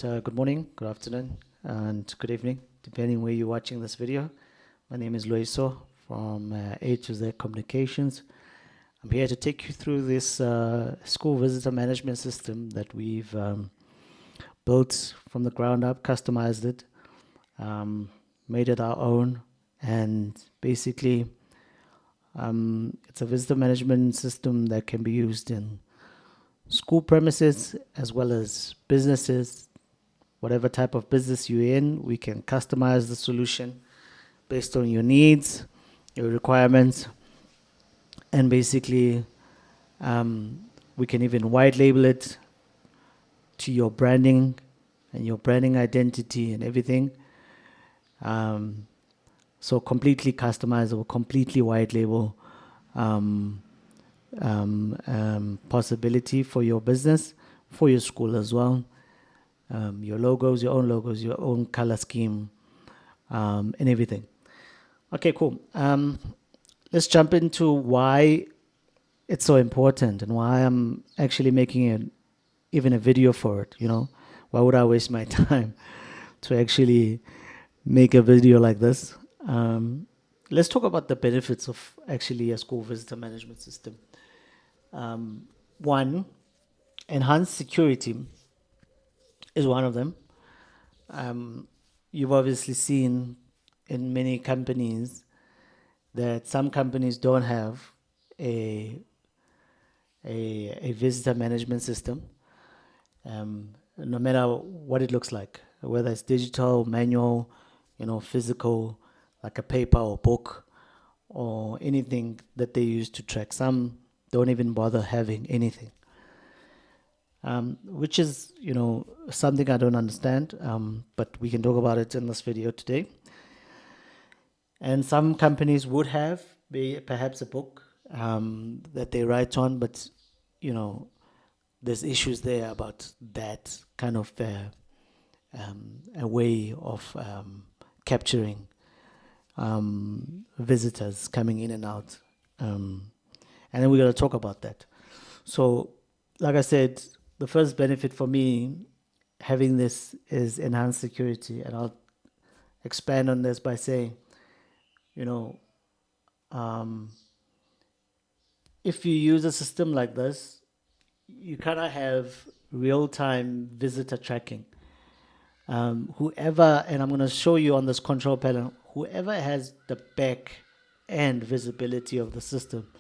Good morning, good afternoon, and good evening, depending where you're watching this video. My name is Loiso from A2Z Communications. I'm here to take you through this school visitor management system that we've built from the ground up, customized it, made it our own, and basically it's a visitor management system that can be used in school premises as well as businesses. Whatever type of business you're in, we can customize the solution based on your needs, your requirements, and basically we can even white label it to your branding and your branding identity and everything. So completely customizable, completely white label possibility for your business, for your school as well. Your logos, your own color scheme, and everything. Okay, cool. Let's jump into why it's so important and why I'm actually making even a video for it. Why would I waste my time to actually make a video like this? Let's talk about the benefits of actually a school visitor management system. One, enhanced security is one of them. You've obviously seen in many companies that some companies don't have a visitor management system, no matter what it looks like, whether it's digital, manual, physical, like a paper or book or anything that they use to track. Some don't even bother having anything. Which is, something I don't understand, but we can talk about it in this video today. And some companies would have perhaps a book that they write on, but, there's issues there about that kind of a way of capturing visitors coming in and out. And then we're going to talk about that. So, like I said, the first benefit for me having this is enhanced security, and I'll expand on this by saying, if you use a system like this, you kind of have real-time visitor tracking. Whoever, and I'm going to show you on this control panel, whoever has the back end visibility of the system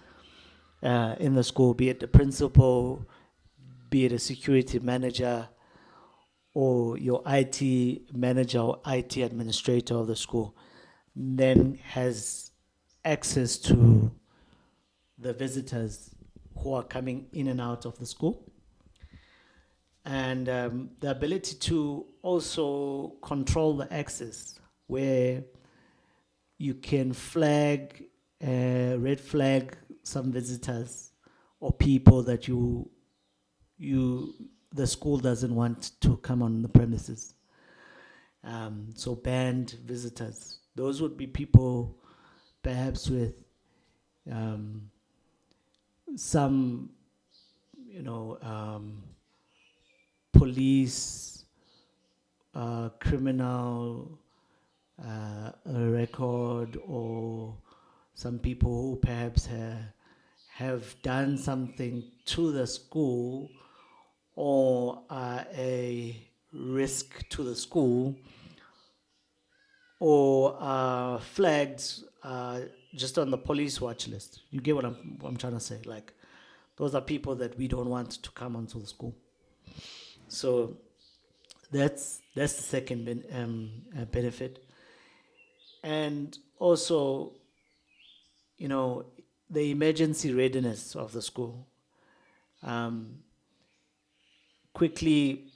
in the school, be it the principal, be it a security manager, or your IT manager or IT administrator of the school, then has access to the visitors who are coming in and out of the school. And the ability to also control the access, where you can red flag some visitors or people that the school doesn't want to come on the premises. So banned visitors. Those would be people perhaps with some, police, criminal record, or some people who perhaps have done something to the school or are a risk to the school, or are flagged just on the police watch list. You get what I'm trying to say? Like, those are people that we don't want to come onto the school. So that's the second benefit. And also, the emergency readiness of the school. Quickly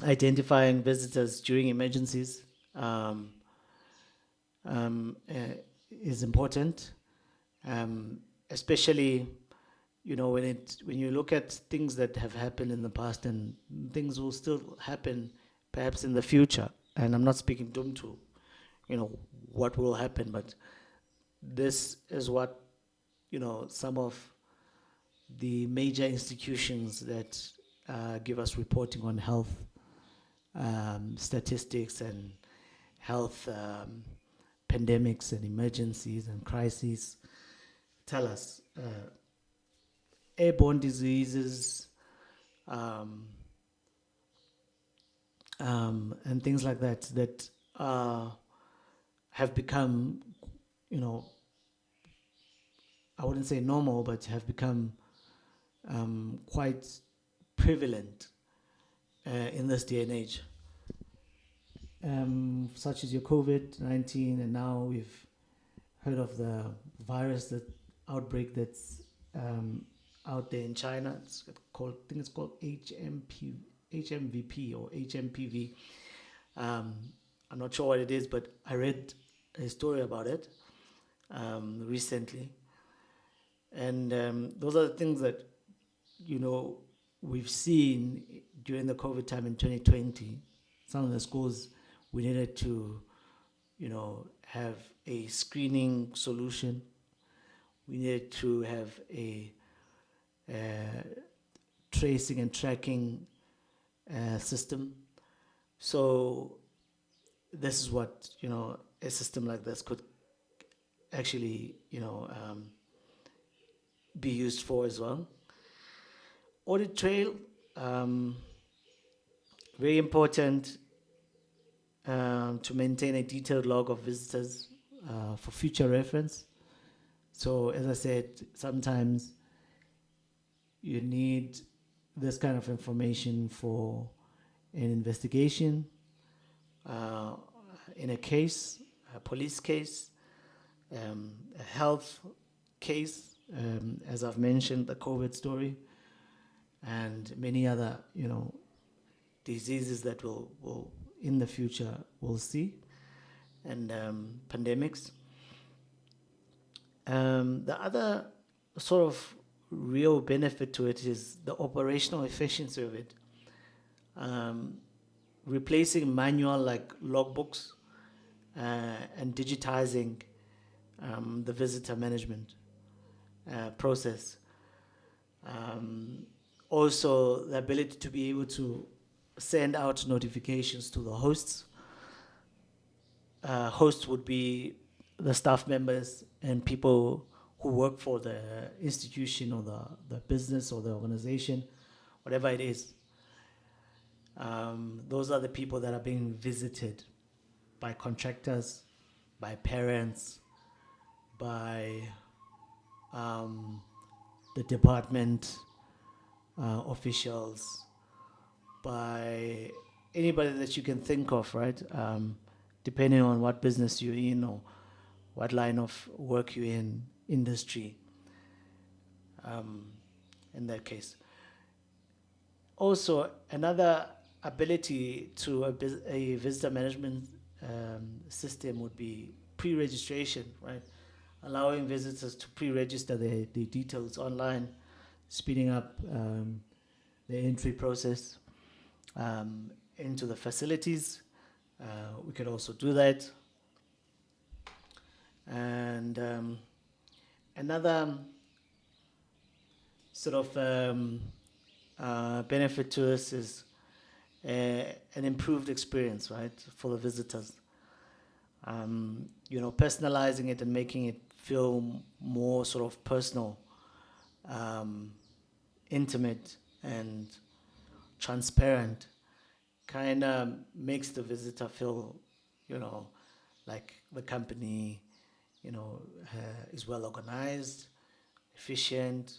identifying visitors during emergencies is important, especially when you look at things that have happened in the past, and things will still happen perhaps in the future. And I'm not speaking doom to what will happen, but this is what some of the major institutions that give us reporting on health statistics and health pandemics and emergencies and crises tell us airborne diseases um, and things like that that have become, you know, I wouldn't say normal, but have become quite prevalent in this day and age. Such as your COVID-19, and now we've heard of the virus that outbreak that's out there in China. It's called, I think it's called HMVP or HMPV. I'm not sure what it is, but I read a story about it recently, and those are the things that, you know, we've seen during the COVID time in 2020. Some of the schools, we needed to, you know, have a screening solution. We needed to have a tracing and tracking system. So this is what, you know, a system like this could actually, you know, be used for as well. Audit trail, very important to maintain a detailed log of visitors for future reference. So as I said, sometimes you need this kind of information for an investigation, in a case, a police case, a health case, as I've mentioned, the COVID story, and many other, you know, diseases that will in the future we'll see, and pandemics. The other sort of real benefit to it is the operational efficiency of it. Replacing manual like logbooks and digitizing the visitor management process. Also, the ability to be able to send out notifications to the hosts. Hosts would be the staff members and people who work for the institution or the business or the organization, whatever it is. Those are the people that are being visited by contractors, by parents, by the department officials, by anybody that you can think of, right? Depending on what business you're in or what line of work you're in, industry, in that case. Also, another ability to a visitor management system would be pre-registration, right? Allowing visitors to pre-register their details online, speeding up the entry process into the facilities. We could also do that. And another sort of benefit to this is an improved experience, right, for the visitors. You know, personalizing it and making it feel more sort of personal, intimate, and transparent. Kind of makes the visitor feel, you know, like the company, you know, is well organized, efficient.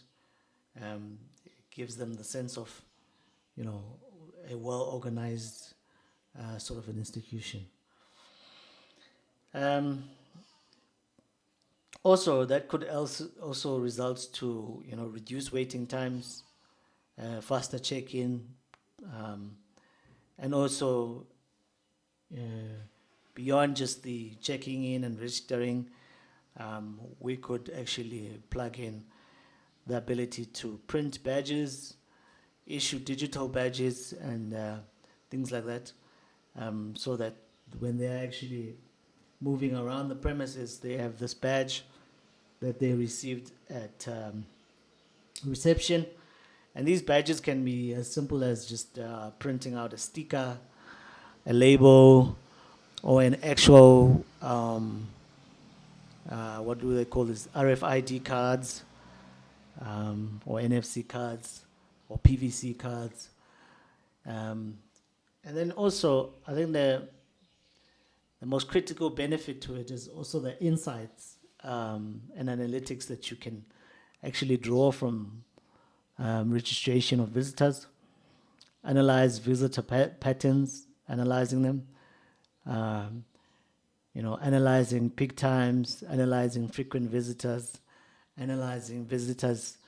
It gives them the sense of, you know, a well organized sort of an institution. Also, that could also result to, you know, reduce waiting times, faster check-in, and also beyond just the checking in and registering, we could actually plug in the ability to print badges, issue digital badges, and things like that, so that when they're actually moving around the premises, they have this badge that they received at reception. And these badges can be as simple as just printing out a sticker a label or an actual, what do they call this, RFID cards, or NFC cards, or PVC cards. And then also, I think the most critical benefit to it is also the insights and analytics that you can actually draw from registration of visitors, analyze visitor patterns, analyzing them, analyzing peak times, analyzing frequent visitors, analyzing visitors,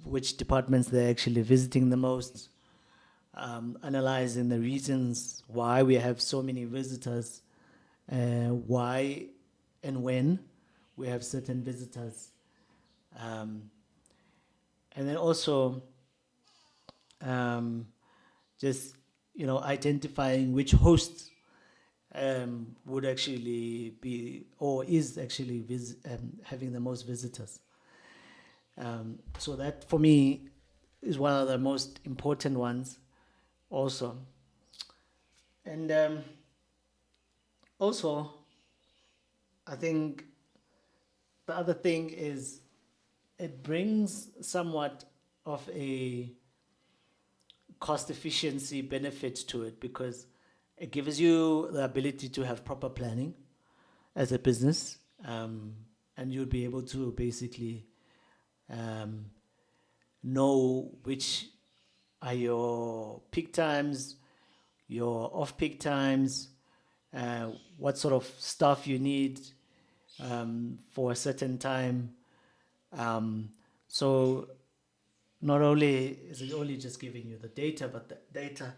which departments they're actually visiting the most, analyzing the reasons why we have so many visitors, why and when we have certain visitors, and then also just identifying which host would actually be or is actually having the most visitors. So that for me is one of the most important ones also. And also, I think the other thing is it brings somewhat of a cost efficiency benefit to it, because it gives you the ability to have proper planning as a business, and you'll be able to basically know which are your peak times, your off-peak times, what sort of stuff you need for a certain time. So not only is it only just giving you the data, but the data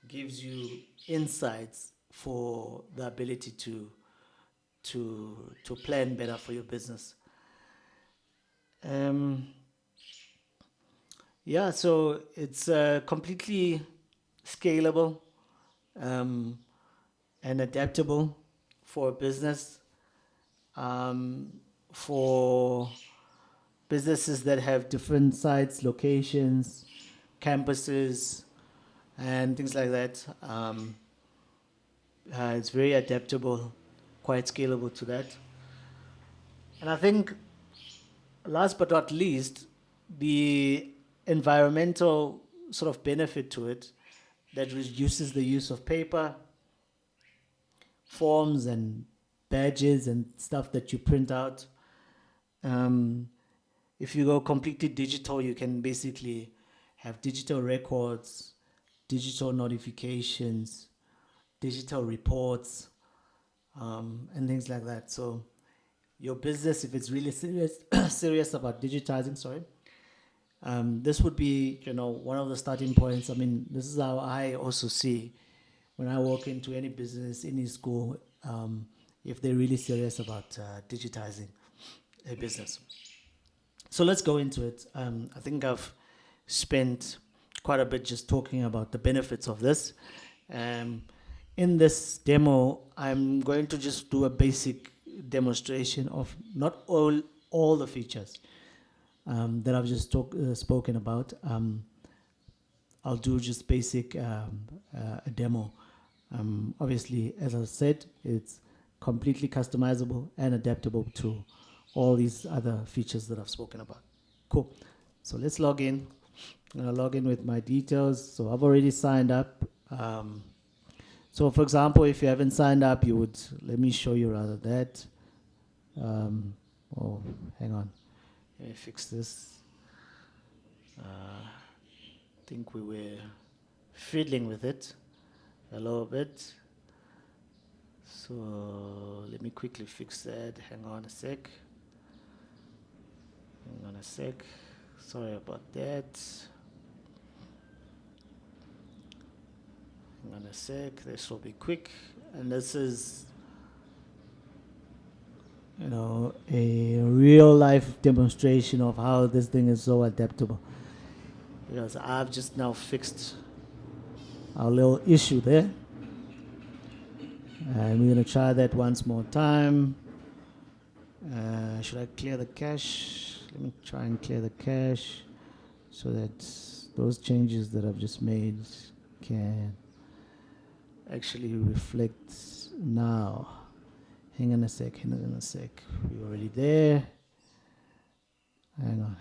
gives you insights for the ability to plan better for your business. Yeah, so it's completely scalable and adaptable for a business, for businesses that have different sites, locations, campuses, and things like that. It's very adaptable, quite scalable to that. And I think, last but not least, the environmental sort of benefit to it, that reduces the use of paper, forms and badges and stuff that you print out. If you go completely digital, you can basically have digital records, digital notifications, digital reports, and things like that. So your business, if it's really serious about digitizing, this would be, one of the starting points. I mean, this is how I also see when I walk into any business, any school, if they're really serious about digitizing a business. So let's go into it. I think I've spent quite a bit just talking about the benefits of this. In this demo, I'm going to just do a basic demonstration of not all the features that I've just spoken about. I'll do just basic a demo. Obviously, as I said, it's completely customizable and adaptable to all these other features that I've spoken about. Cool. So let's log in. I'm going to log in with my details. So I've already signed up. So for example, if you haven't signed up, you would, let me show you rather that. Oh, hang on. Let me fix this. I think we were fiddling with it a little bit. So let me quickly fix that. Hang on a sec. Sorry about that. Hang on a sec. This will be quick. And this is, a real life demonstration of how this thing is so adaptable. Because I've just now fixed our little issue there. And we're going to try that once more time. Should I clear the cache? Let me try and clear the cache so that those changes that I've just made can actually reflect now. Hang on a sec. We're already there. Hang on.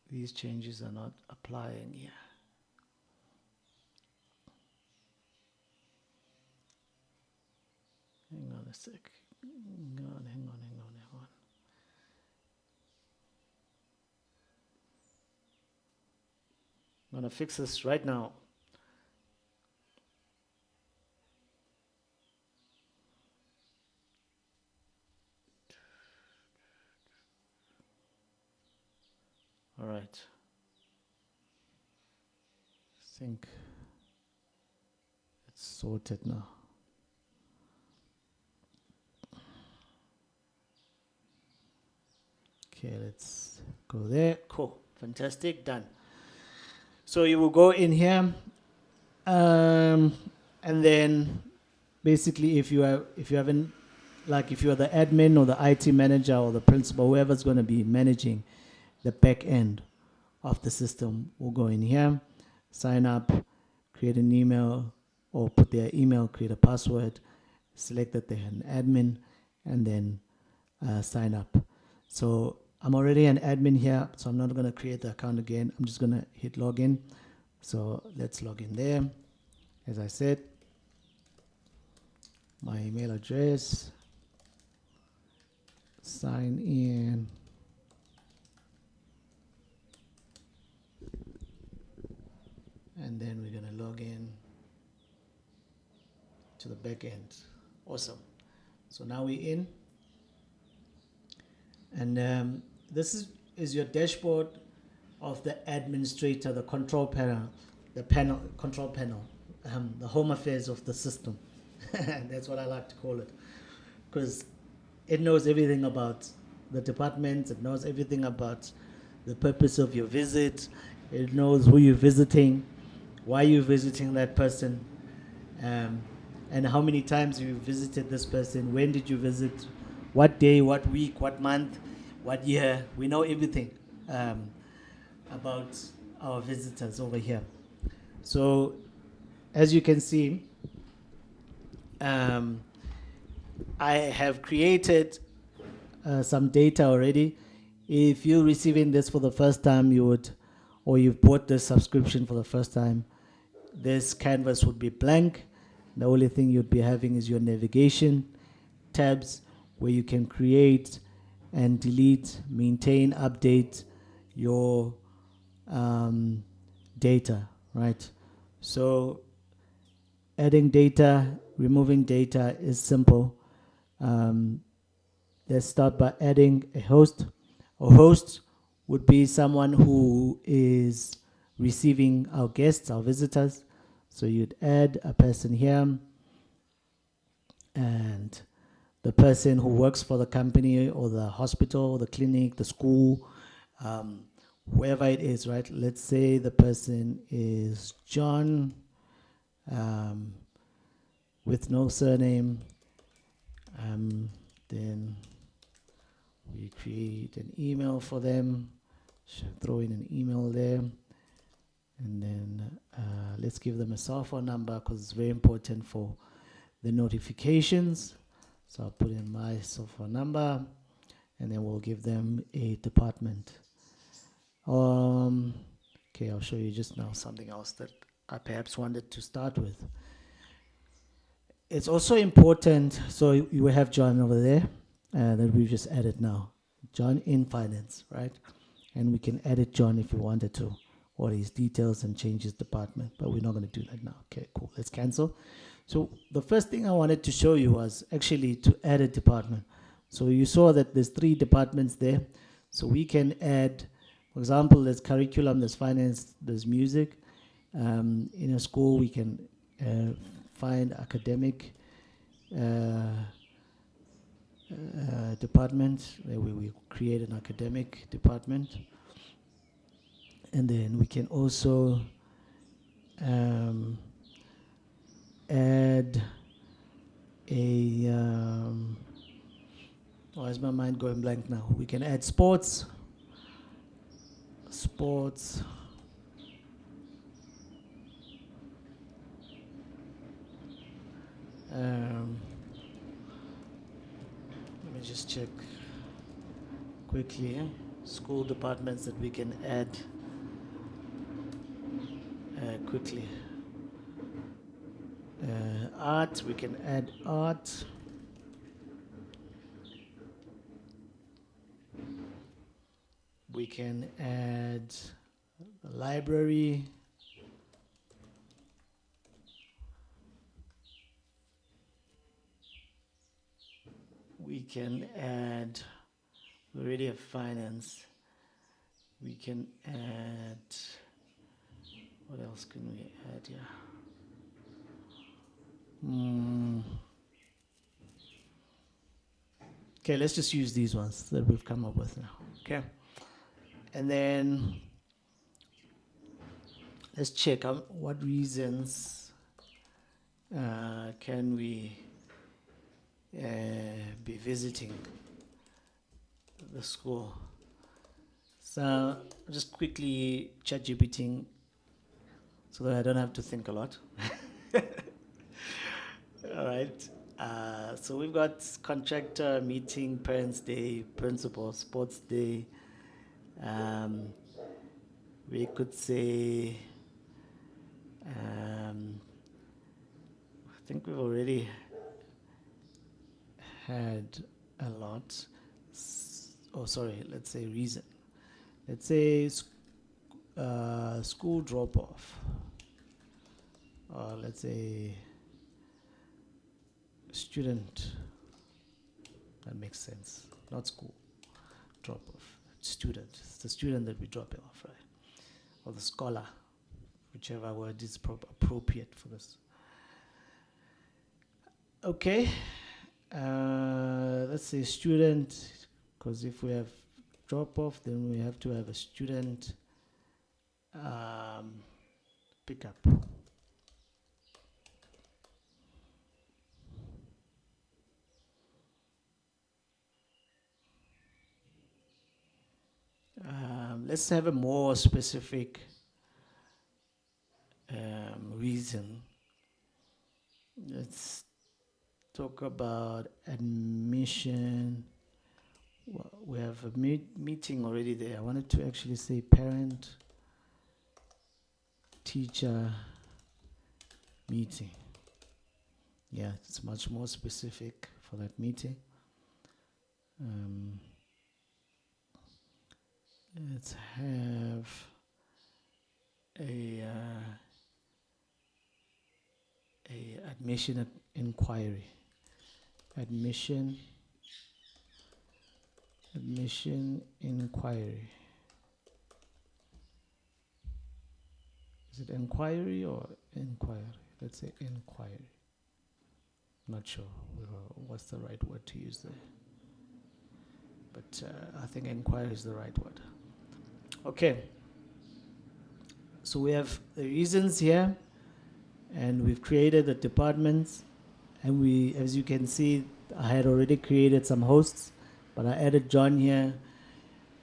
These changes are not applying here. Hang on a sec. Hang on. I'm gonna fix this right now. All right. I think it's sorted now. Okay, let's go there. Cool. Fantastic. Done. So you will go in here, and then basically if you are the admin or the IT manager or the principal, whoever's going to be managing the back end of the system, will go in here, sign up, create an email, or put their email, create a password, select that they're an admin, and then sign up. So I'm already an admin here, so I'm not going to create the account again. I'm just going to hit login. So let's log in there. As I said, my email address, sign in, and then we're going to log in to the back end. Awesome. So now we're in, and this is your dashboard of the administrator, the control panel, control panel, the home affairs of the system. That's what I like to call it, because it knows everything about the departments. It knows everything about the purpose of your visit. It knows who you're visiting, why you're visiting that person, and how many times you visited this person. When did you visit? What day? What week? What month? What year? We know everything about our visitors over here. So as you can see, I have created some data already. If you're receiving this for the first time, or you've bought this subscription for the first time, this canvas would be blank. The only thing you'd be having is your navigation tabs, where you can create and delete, maintain, update your data, right? So adding data, removing data is simple. Let's start by adding a host. A host would be someone who is receiving our guests, our visitors. So you'd add a person here, and the person who works for the company or the hospital, the clinic, the school, whoever it is, right? Let's say the person is John, with no surname. Then we create an email for them. Throw in an email there. And then let's give them a cell phone number, because it's very important for the notifications. So I'll put in my cell phone number, and then we'll give them a department. Okay, I'll show you just now something else that I perhaps wanted to start with. It's also important, so you will have John over there that we've just added now. John in finance, right? And we can edit John if we wanted to, or his details, and change his department, but we're not going to do that now. Okay, cool. Let's cancel. So the first thing I wanted to show you was actually to add a department. So you saw that there's 3 departments there. So we can add, for example, there's curriculum, there's finance, there's music. In a school, we can find academic department, where we create an academic department. And then we can also add a why is my mind going blank now? We can add sports sports. Let me just check quickly. School departments that we can add quickly. Art, we can add art. We can add a library. We can add, we already have finance. We can add, what else can we add here? Okay, let's just use these ones that we've come up with now. Okay. And then let's check out what reasons can we be visiting the school. So just quickly chat GPTing so that I don't have to think a lot. All right. So we've got contractor meeting, parents' day, principal, sports day. We could say, I think we've already had a lot. Oh, sorry, let's say reason. Let's say school drop off. Or let's say student. That makes sense. Not school. Drop off. Student. It's the student that we drop off, right? Or the scholar. Whichever word is appropriate for this. Okay. Let's say student, because if we have drop off, then we have to have a student pickup. Let's have a more specific reason. Let's talk about admission. Well, we have a meeting already there. I wanted to actually say parent teacher meeting. Yeah, it's much more specific for that meeting. Let's have a admission inquiry. Admission inquiry. Is it inquiry or inquiry? Let's say inquiry. Not sure what's the right word to use there. But I think inquiry is the right word. Okay. So we have the reasons here, and we've created the departments, and we, as you can see, I had already created some hosts, but I added John here.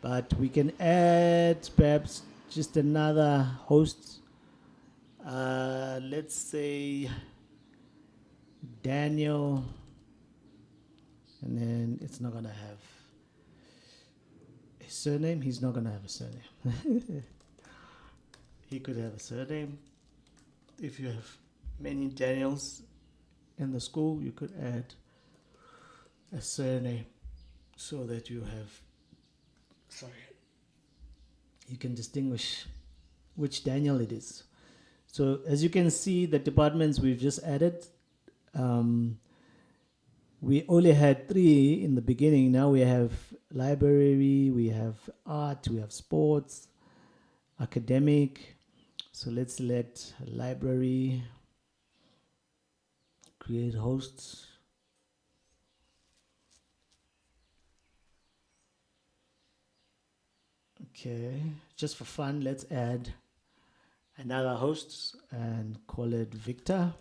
But we can add perhaps just another host. Let's say Daniel, and then it's not gonna have a surname. He's not gonna have a surname. He could have a surname. If you have many Daniels in the school, you could add a surname so that you have, you can distinguish which Daniel it is. So as you can see, the departments we've just added, we only had 3 in the beginning. Now we have library, we have art, we have sports, academic. So let's select library, create hosts. Okay, just for fun, let's add another host and call it Victor.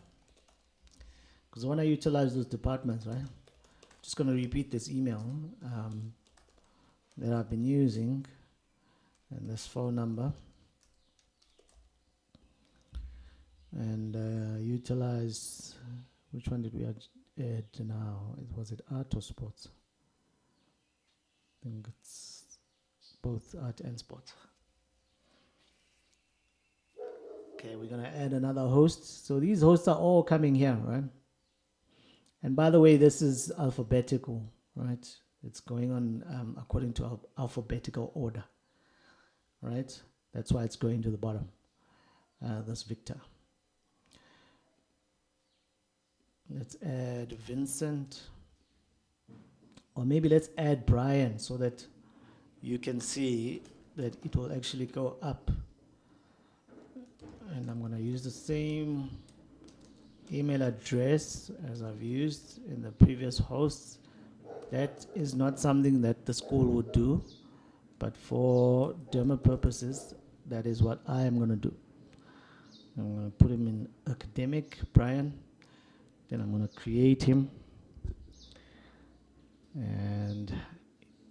Because I want to utilize those departments, right? Just going to repeat this email that I've been using. and this phone number, and utilize, which one did we add now? Was it art or sports? I think it's both art and sports. Okay, we're gonna add another host. So these hosts are all coming here, right? And by the way, this is alphabetical, right? It's going on according to alphabetical order, right? That's why it's going to the bottom, this Victor. Let's add Vincent, or maybe let's add Brian so that you can see that it will actually go up. And I'm gonna use the same email address as I've used in the previous hosts. That is not something that the school would do, but for demo purposes, that is what I am going to do. I'm going to put him in academic, Brian. Then I'm going to create him. And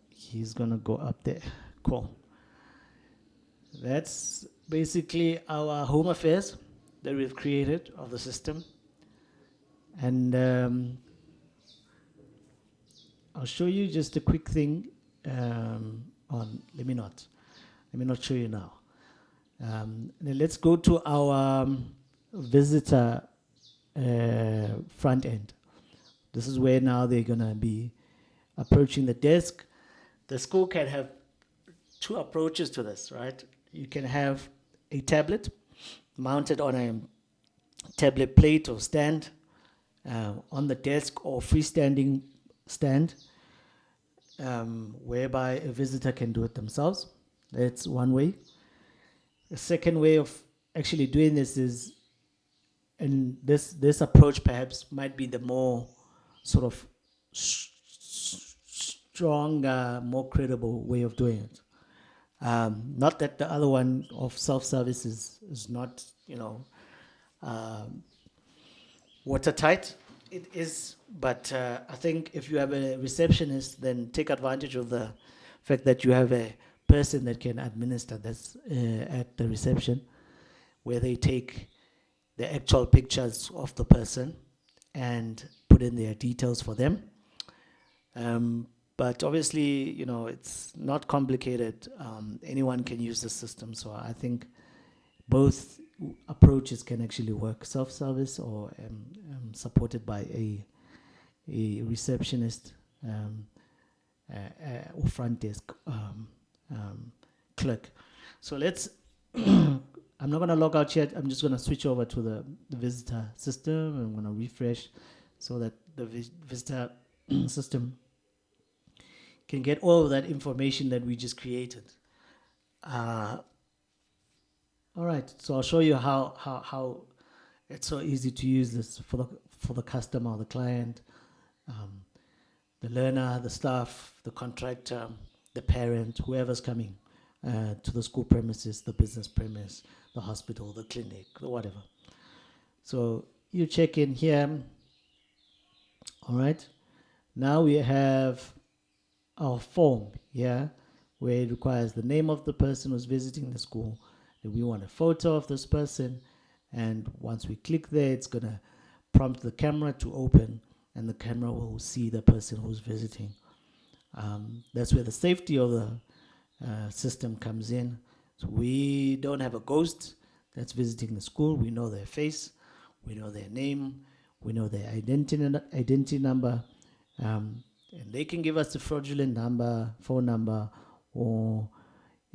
he's going to go up there. Cool. That's basically our home affairs that we've created of the system. And I'll show you just a quick thing on, let me not show you now. Then let's go to our visitor front end. This is where now they're gonna be approaching the desk. The school can have two approaches to this, right? You can have a tablet mounted on a tablet plate or stand on the desk, or freestanding stand, whereby a visitor can do it themselves. That's one way. The second way of actually doing this is, and this approach perhaps might be the more sort of stronger, more credible way of doing it. Not that the other one of self-service is not, watertight. It is, but I think if you have a receptionist, then take advantage of the fact that you have a person that can administer this at the reception, where they take the actual pictures of the person and put in their details for them. But obviously, it's not complicated. Anyone can use the system. So I think both approaches can actually work, self-service or supported by a receptionist or front desk clerk. So let's, I'm not going to log out yet. I'm just going to switch over to the visitor system. I'm going to refresh so that the visitor system can get all of that information that we just created. All right, so I'll show you how it's so easy to use this for the customer, the client, the learner, the staff, the contractor, the parent, whoever's coming to the school premises, the business premise, the hospital, the clinic, the whatever. So you check in here. All right, now we have our form here, where it requires the name of the person who's visiting the school. We want a photo of this person, and once we click there, it's gonna prompt the camera to open, and the camera will see the person who's visiting. That's where the safety of the system comes in. So we don't have a ghost that's visiting the school. We know their face, we know their name, we know their identity number, and they can give us a fraudulent number, phone number, or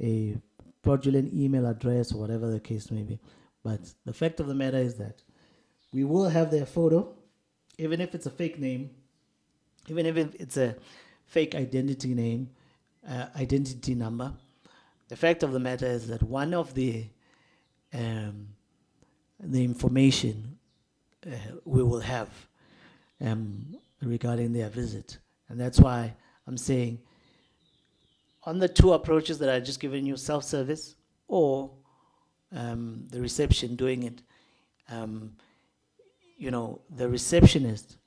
a fraudulent email address, or whatever the case may be. But the fact of the matter is that we will have their photo, even if it's a fake name, even if it's a fake identity name, identity number. The fact of the matter is that one of the information we will have regarding their visit. And that's why I'm saying, on the two approaches that I've just given you, self-service or the reception doing it, the receptionist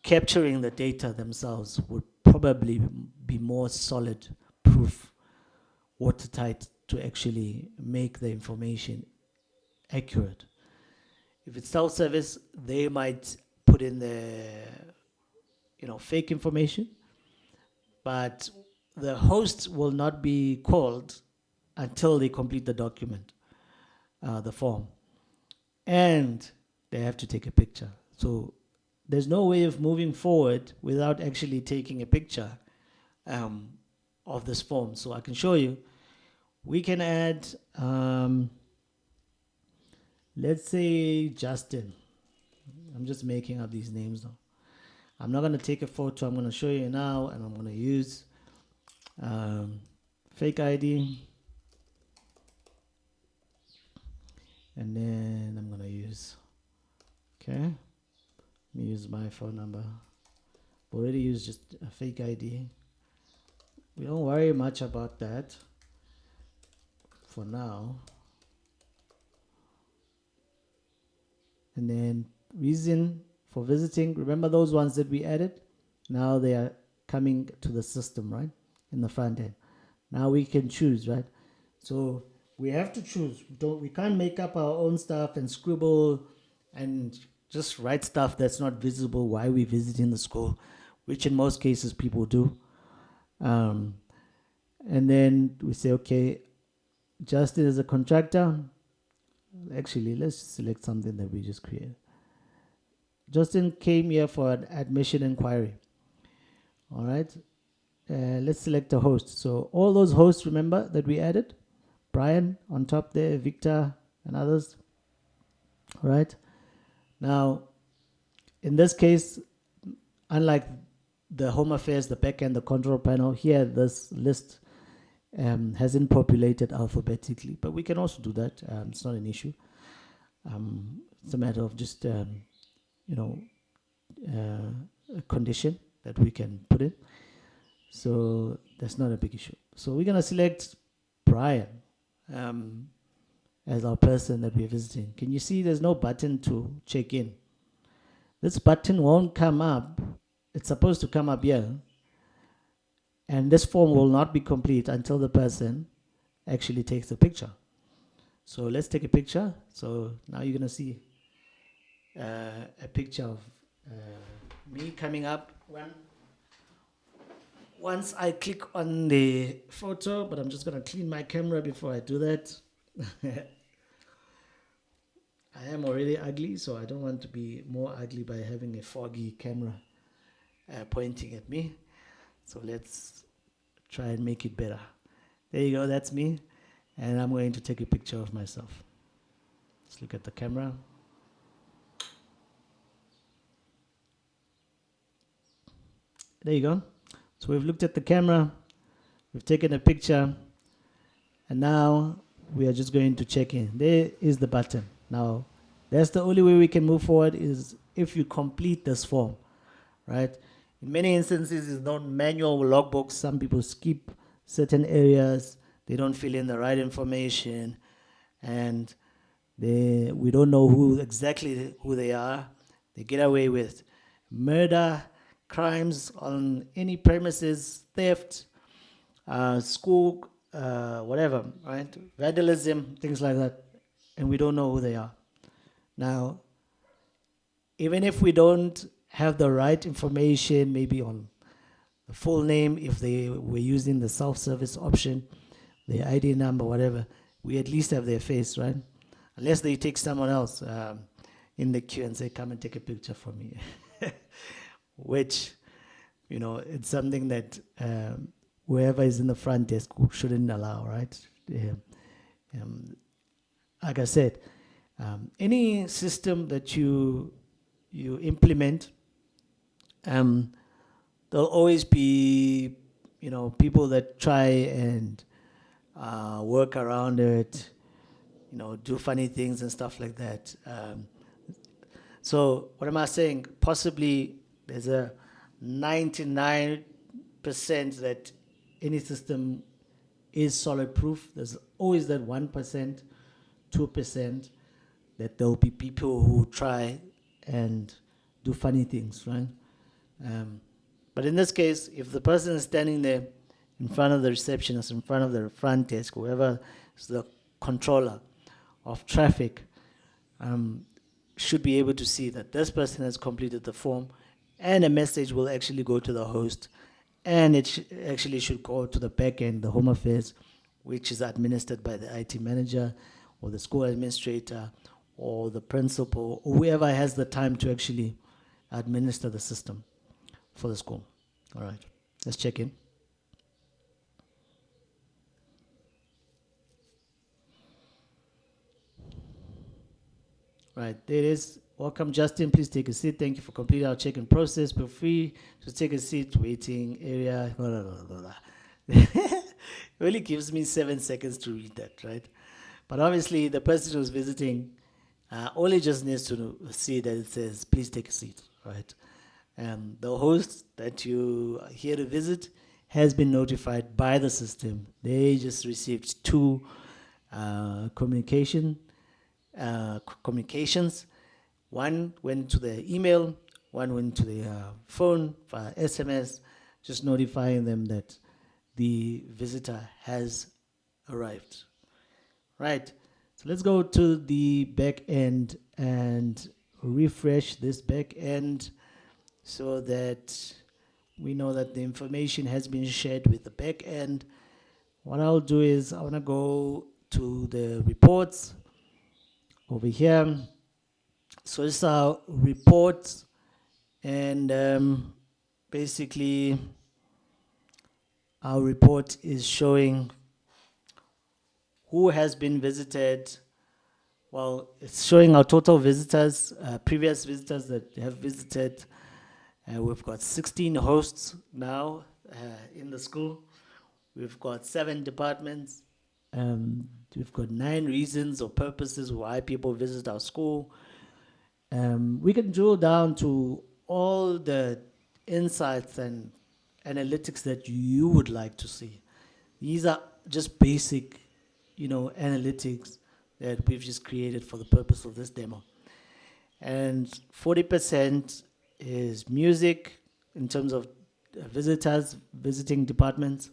capturing the data themselves would probably be more solid proof watertight to actually make the information accurate. If it's self-service, they might put in the fake information, but the host will not be called until they complete the document, the form, and they have to take a picture. So there's no way of moving forward without actually taking a picture um, of this form. So I can show you. We can add, let's say Justin. I'm just making up these names now. I'm not going to take a photo. I'm going to show you now, and I'm going to use fake ID. And then I'm going to use, okay, let me use my phone number. Already used just a fake ID. We don't worry much about that for now. And then reason for visiting, remember those ones that we added? Now they are coming to the system, right? In the front end. Now we can choose, right? So we have to choose. We can't make up our own stuff and scribble and just write stuff that's not visible while we're visiting the school, which in most cases people do. And then we say, okay, Justin is a contractor. Actually, let's select something that we just created. Justin came here for an admission inquiry. All right. Let's select a host. So all those hosts, remember, that we added? Brian on top there, Victor and others. All right. Now, in this case, unlike the home affairs, the backend, the control panel, here this list hasn't populated alphabetically, but we can also do that. It's not an issue. It's a matter of just, a condition that we can put in. So that's not a big issue. So we're going to select Brian as our person that we're visiting. Can you see there's no button to check in? This button won't come up. It's supposed to come up here. And this form will not be complete until the person actually takes the picture. So let's take a picture. So now you're going to see a picture of me coming up. Once I click on the photo, but I'm just going to clean my camera before I do that. I am already ugly, so I don't want to be more ugly by having a foggy camera pointing at me. So let's try and make it better. There you go, that's me. And I'm going to take a picture of myself. Let's look at the camera. There you go. So we've looked at the camera, we've taken a picture, and now we are just going to check in. There is the button. Now, that's the only way we can move forward is if you complete this form, right? In many instances, it's not manual logbooks. Some people skip certain areas. They don't fill in the right information, and we don't know exactly who they are. They get away with murder, crimes on any premises, theft, school, whatever, right? Vandalism, things like that, and we don't know who they are. Now, even if we don't have the right information, maybe on the full name, if they were using the self-service option, the ID number, whatever, we at least have their face, right? Unless they take someone else in the queue and say, come and take a picture for me. Which, it's something that whoever is in the front desk shouldn't allow, right? Like I said, any system that you implement, there'll always be, people that try and work around it, do funny things and stuff like that. So what am I saying? Possibly there's a 99% that any system is solid proof. There's always that 1%, 2% that there'll be people who try and do funny things, right? But in this case, if the person is standing there in front of the receptionist, in front of the front desk, whoever is the controller of traffic, should be able to see that this person has completed the form, and a message will actually go to the host, and it actually should go to the back end, the home affairs, which is administered by the IT manager or the school administrator or the principal or whoever has the time to actually administer the system for the school. All right, let's check in. Right, there it is. Welcome, Justin. Please take a seat. Thank you for completing our check-in process. Feel free to take a seat. Waiting area. Blah, blah, blah, blah. It only gives me 7 seconds to read that, right? But obviously, the person who's visiting only just needs to see that it says, please take a seat, right? The host that you are here to visit has been notified by the system. They just received two communications. One went to the email, one went to the phone via SMS, just notifying them that the visitor has arrived. Right, so let's go to the back end and refresh this back end so that we know that the information has been shared with the back end. What I'll do is I want to go to the reports over here. So this is our reports, and basically our report is showing who has been visited. Well, it's showing our total visitors, previous visitors that have visited. We've got 16 hosts now in the school. We've got 7 departments. We've got 9 reasons or purposes why people visit our school. We can drill down to all the insights and analytics that you would like to see. These are just basic, analytics that we've just created for the purpose of this demo. And 40% is music in terms of visitors, visiting departments.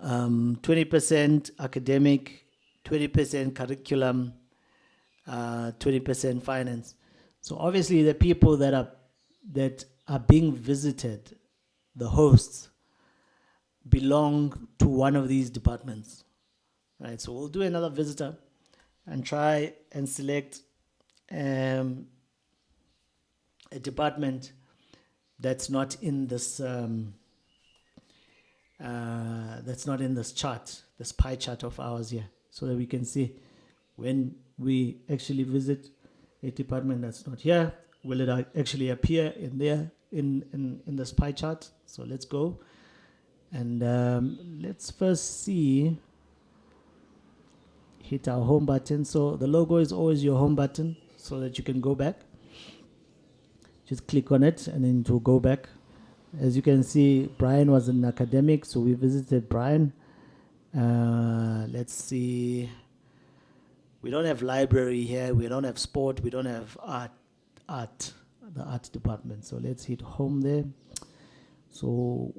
20% academic, 20% curriculum, 20% finance. So obviously the people that are being visited, the hosts, belong to one of these departments, right? So we'll do another visitor and try and select a department that's not in this chart, this pie chart of ours here, so that we can see when we actually visit a department that's not here, will it actually appear in there in this pie chart? So let's go and let's first see, hit our home button. So the logo is always your home button so that you can go back. Just click on it and then to go back. As you can see, Brian was an academic, so we visited Brian. Let's see. We don't have library here. We don't have sport. We don't have art, the art department. So let's hit home there. So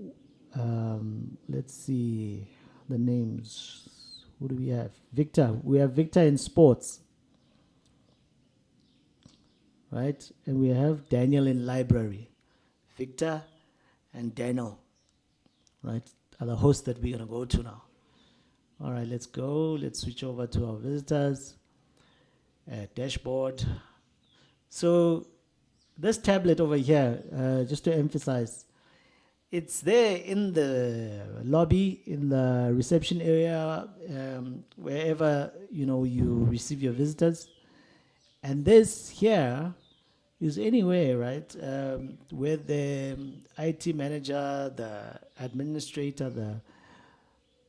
let's see the names. Who do we have? Victor. We have Victor in sports, right? And we have Daniel in library. Victor and Daniel, right, are the hosts that we're going to go to now. All right, let's go. Let's switch over to our visitors. Dashboard. So this tablet over here, just to emphasize, it's there in the lobby, in the reception area, wherever you receive your visitors. And this here is anywhere, right, where the IT manager, the administrator,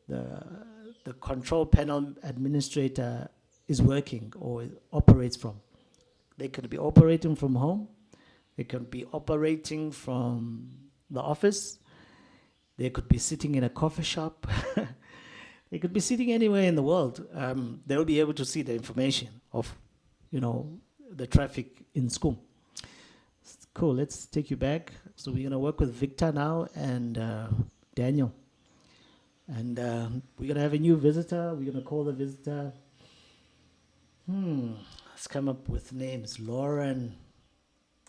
the control panel administrator is working or operates from. They could be operating from home. They could be operating from the office. They could be sitting in a coffee shop. They could be sitting anywhere in the world. They'll be able to see the information of, the traffic in school. Cool, let's take you back. So we're going to work with Victor now and Daniel. And we're going to have a new visitor. We're going to call the visitor. Let's come up with names. Lauren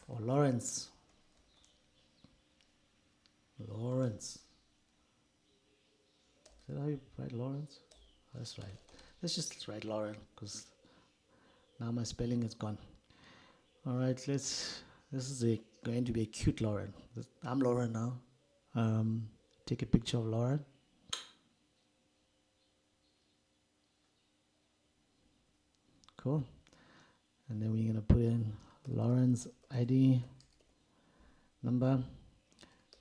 or Lawrence. Lawrence. Is that how you write Lawrence? That's right. Let's just write Lauren because now my spelling is gone. All right, this is going to be a cute Lauren. I'm Lauren now. Take a picture of Lauren. Cool. And then we're going to put in Lauren's ID number.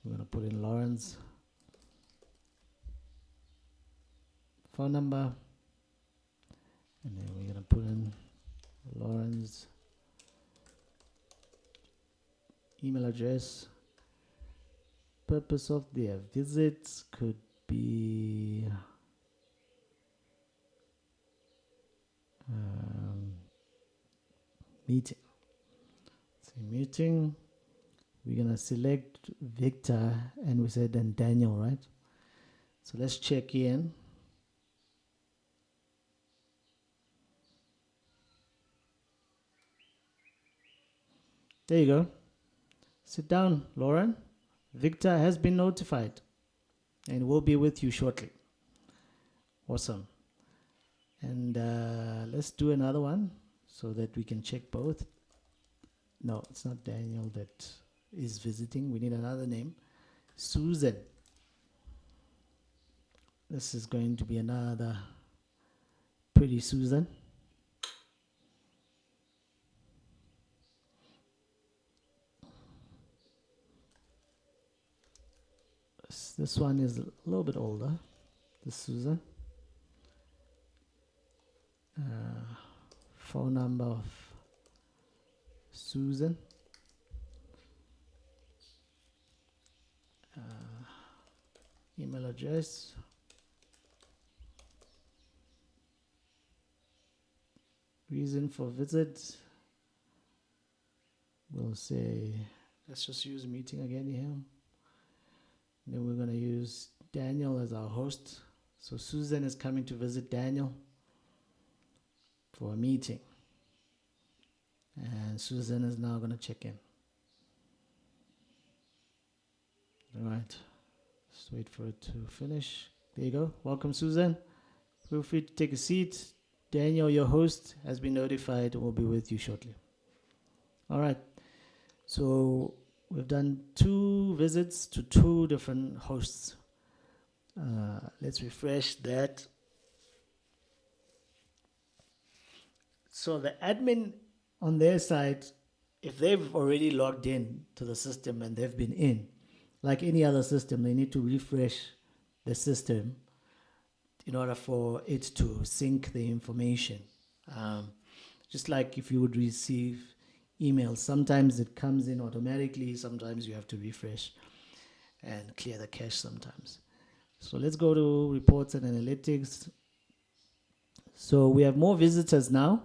We're going to put in Lauren's phone number. And then we're going to put in Lauren's email address. Purpose of their visits could be meeting. So meeting, we're going to select Victor and we said then Daniel, right? So let's check in. There you go. Sit down, Lauren. Victor has been notified and will be with you shortly. Awesome. And let's do another one so that we can check both. No, it's not Daniel that is visiting. We need another name. Susan. This is going to be another pretty Susan. This one is a little bit older. This Susan. Phone number of Susan. Email address. Reason for visit. We'll say, let's just use meeting again here. Then we're going to use Daniel as our host. So Susan is coming to visit Daniel for a meeting. And Susan is now going to check in. All right. Just wait for it to finish. There you go. Welcome, Susan. Feel free to take a seat. Daniel, your host, has been notified and will be with you shortly. All right. So we've done 2 visits to 2 different hosts. Let's refresh that. So the admin on their side, if they've already logged in to the system and they've been in, like any other system, they need to refresh the system in order for it to sync the information. Just like if you would receive emails, sometimes it comes in automatically, sometimes you have to refresh and clear the cache sometimes. So let's go to reports and analytics. So we have more visitors now.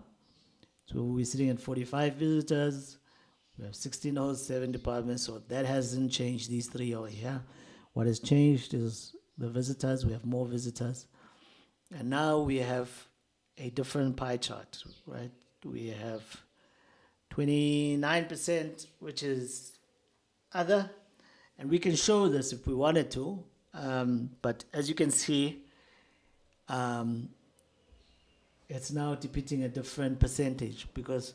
So we're sitting at 45 visitors. We have 16 hosts, 7 departments. So that hasn't changed, these 3 over here. What has changed is the visitors. We have more visitors. And now we have a different pie chart, right? We have 29%, which is other. And we can show this if we wanted to. But as you can see, it's now depicting a different percentage because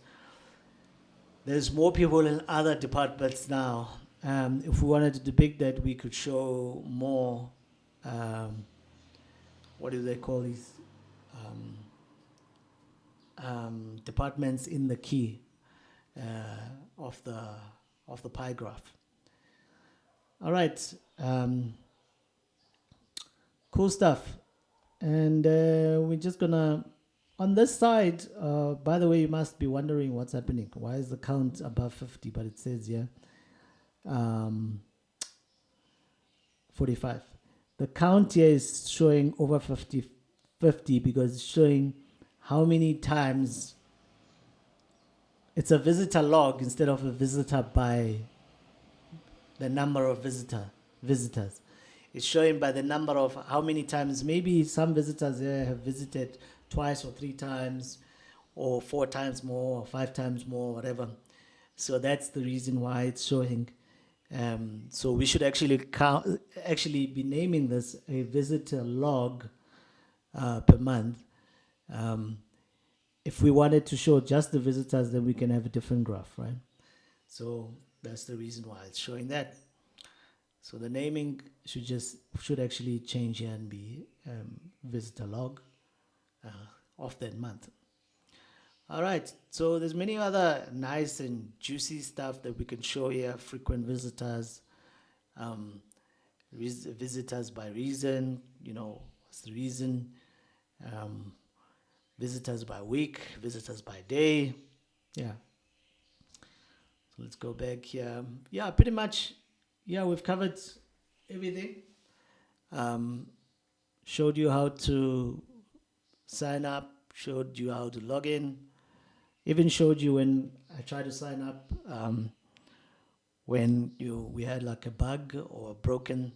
there's more people in other departments now. If we wanted to depict that, we could show more, what do they call these, departments in the key of the pie graph. All right, cool stuff. And we're just gonna, on this side, by the way, you must be wondering what's happening. Why is the count above 50? But it says here 45. The count here is showing over 50 because it's showing how many times. It's a visitor log instead of a visitor by the number of visitors. It's showing by the number of how many times. Maybe some visitors there have visited twice or 3 times, or 4 times more, or 5 times more, whatever. So that's the reason why it's showing. So we should actually be naming this a visitor log per month. If we wanted to show just the visitors, then we can have a different graph, right? So that's the reason why it's showing that. So the naming should actually change here and be visitor log of that month. All right, so there's many other nice and juicy stuff that we can show here. Frequent visitors, visitors by reason, what's the reason? Visitors by week, visitors by day. Yeah. So let's go back here. Yeah, pretty much. Yeah, we've covered everything. Showed you how to sign up, showed you how to log in, even showed you when I tried to sign up, when we had like a bug or a broken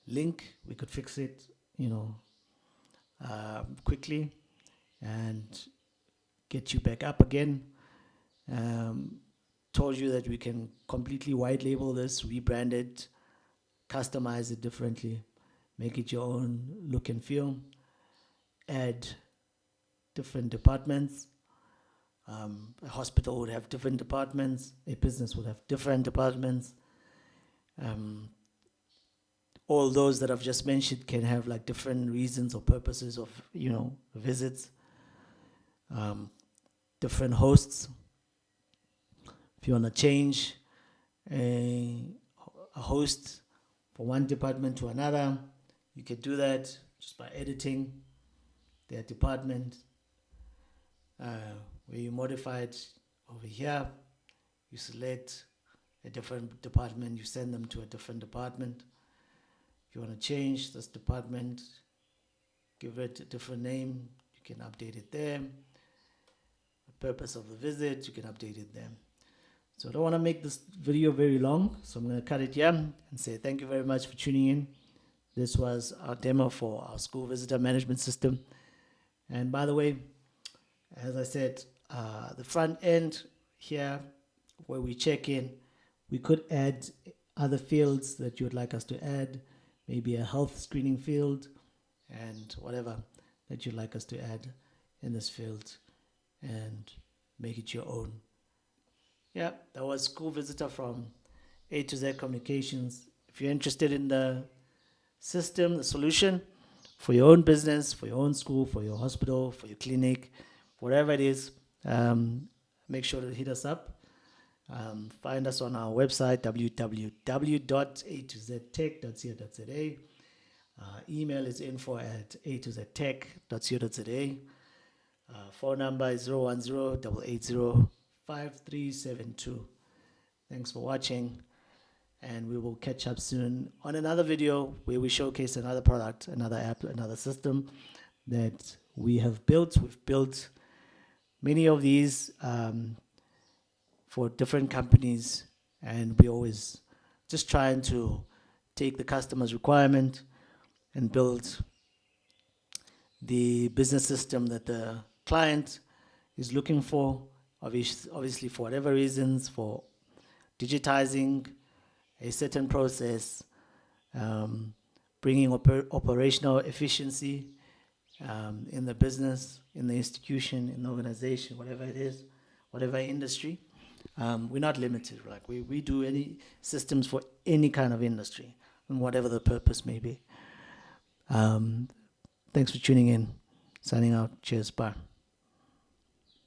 link, we could fix it, quickly and get you back up again. Told you that we can completely white label this, rebrand it, customize it differently, make it your own look and feel, add different departments. A hospital would have different departments, a business would have different departments. All those that I've just mentioned can have like different reasons or purposes of, visits. Different hosts. If you want to change a host from one department to another, you can do that just by editing their department. Where you modify it over here, you select a different department, you send them to a different department. If you want to change this department, give it a different name, you can update it there. The purpose of the visit, you can update it there. So I don't want to make this video very long, so I'm going to cut it here and say thank you very much for tuning in. This was our demo for our school visitor management system. And by the way, as I said, the front end here, where we check in, we could add other fields that you would like us to add, maybe a health screening field and whatever that you'd like us to add in this field and make it your own. Yeah, that was School Visitor from A2Z Communications. If you're interested in the system, the solution for your own business, for your own school, for your hospital, for your clinic, whatever it is, make sure to hit us up. Find us on our website, www.a2ztech.co.za. Email is info@a2ztech.co.za. Phone number is 010-880-5372. Thanks for watching, and we will catch up soon on another video where we showcase another product, another app, another system that we have built. We've built many of these for different companies, and we always just trying to take the customer's requirement and build the business system that the client is looking for, obviously for whatever reasons, for digitizing a certain process, bringing operational efficiency in the business, in the institution, in the organization, whatever it is, whatever industry. We're not limited. Like we do any systems for any kind of industry, and whatever the purpose may be. Thanks for tuning in. Signing out. Cheers. Bye.